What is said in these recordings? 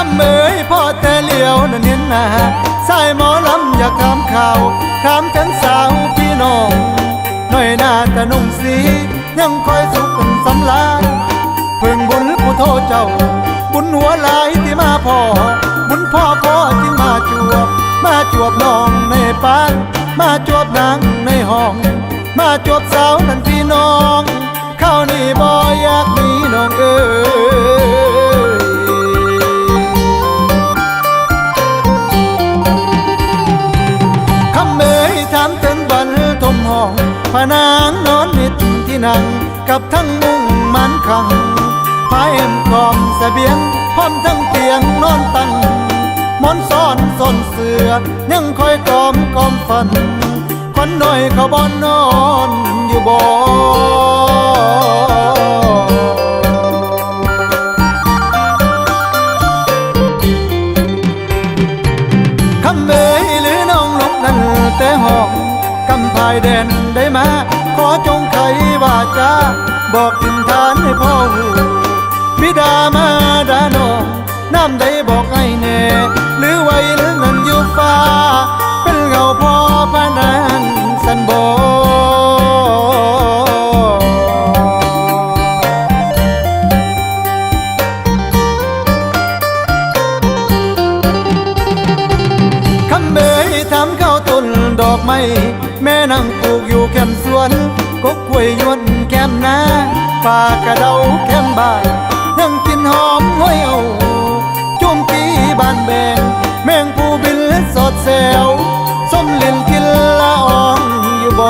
ำเอ๋ยพ่อแต่เลี้ยวนั่นเห็นหน้าสายหมอลำอยากถามข่าวถามถึงสาวพี่น้องหน่อยหน้าแต่นุ่งสียังคอยสุขกันสำลายเพิ่งบุญผู้โทษเจ้าบุญหัวหลายที่มาพ่อบุญพ่อที่มาจวบน้องในปานมาจวบนางในห้องมาจวบสาวนั่นพี่น้องเข้านี่บ่อยากมีน้องเอ้ยคำเอ๋ยถามถึงบันทมห้องพนางนอนนิดที่นั่งกับทั้งมุ้งมันขังพายเอ็มกอมเสบียงพร้อมทั้งเตียงนอนตั้งมอนซ้อนส้นเสือยังคอยกอมฝันคนหน่อยเขาบ่นอนอยู่บ่คำเอ๋ยหรือน้องนกนั้นแต่ห้องกำภายแดนได้มาขอจงไขว่าจ้าบอกทินฐานให้พ่อหูบิดามาดาน้องน้ำใดบอกให้แน่หรือไว้หรือเงินอยู่ฟ้าเป็นเงาพ่อพนางสันบ่คำเอ๋ยทำเข้าต้นดอกไม้แม่นั่งปลูกอยู่แคมสวนกกกล้วยยวนแคมนาป่ากระเดาแคมบ่ายนั่งกินหอมห้อยเอาจุ่มกีบานแบงแมงผู้บินสดแซวส้มเล่นกินละอองอยู่บ่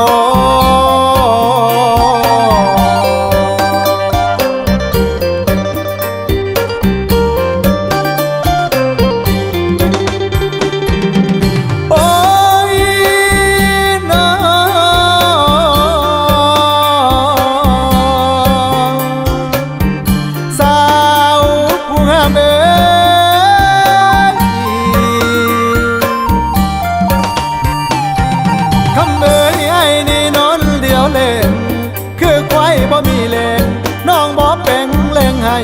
บ่มีแรงน้องบ่แปลงแรงให้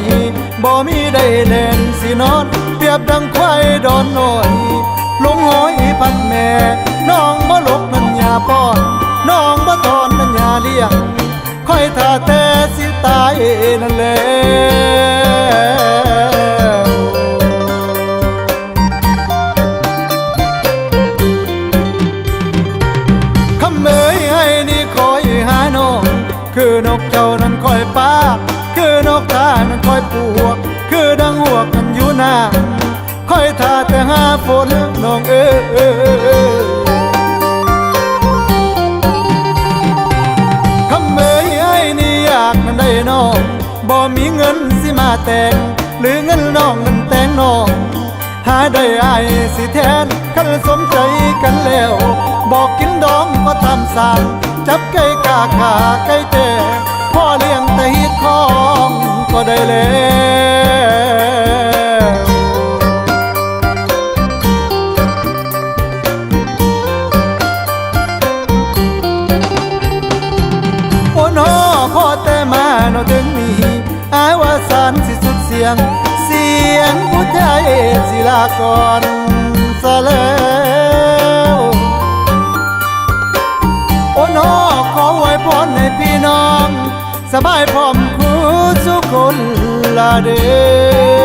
บ่มีได้แรงสินอนเปรียบดังควายดอนน้อยลงหอยพันแม่น้องบ่ลกนัญญาป้อนน้องบ่ตอนนัญญาเลี้ยงค่อยท่าแต่สิตายนั่นแหละคำเอ๋ยให้นี่คอยหาน้องคือนกเจ้านั้นคอยป้าคือนกตานั้นคอยปวกคือดังหวกนั้นอยู่หน้าคอยท่าแต่หาฝนน้องเอ้ยคำเอ๋ยไอ้นี่อยากนั้นได้น้องบ่มีเงินสิมาแต่งหรือเงินน้องนั้นแต่งน้องหาได้ไอ้สิแทนคันสมใจกันแล้วบอกกินดองก็ตามสั่งจับไก่กาขาไก่เตะพ่อเลี้ยงแต่ฮิตของก็ได้แล้วโอ้น้อพ่อแต่มาโนถึงมีอาวาสานสิสุดเสียงผู้ใจศิลากรซะแล้วโอ้น้อขอไว้พรให้พี่น้องสบายพร้อมคู่สุขคนละเด้อ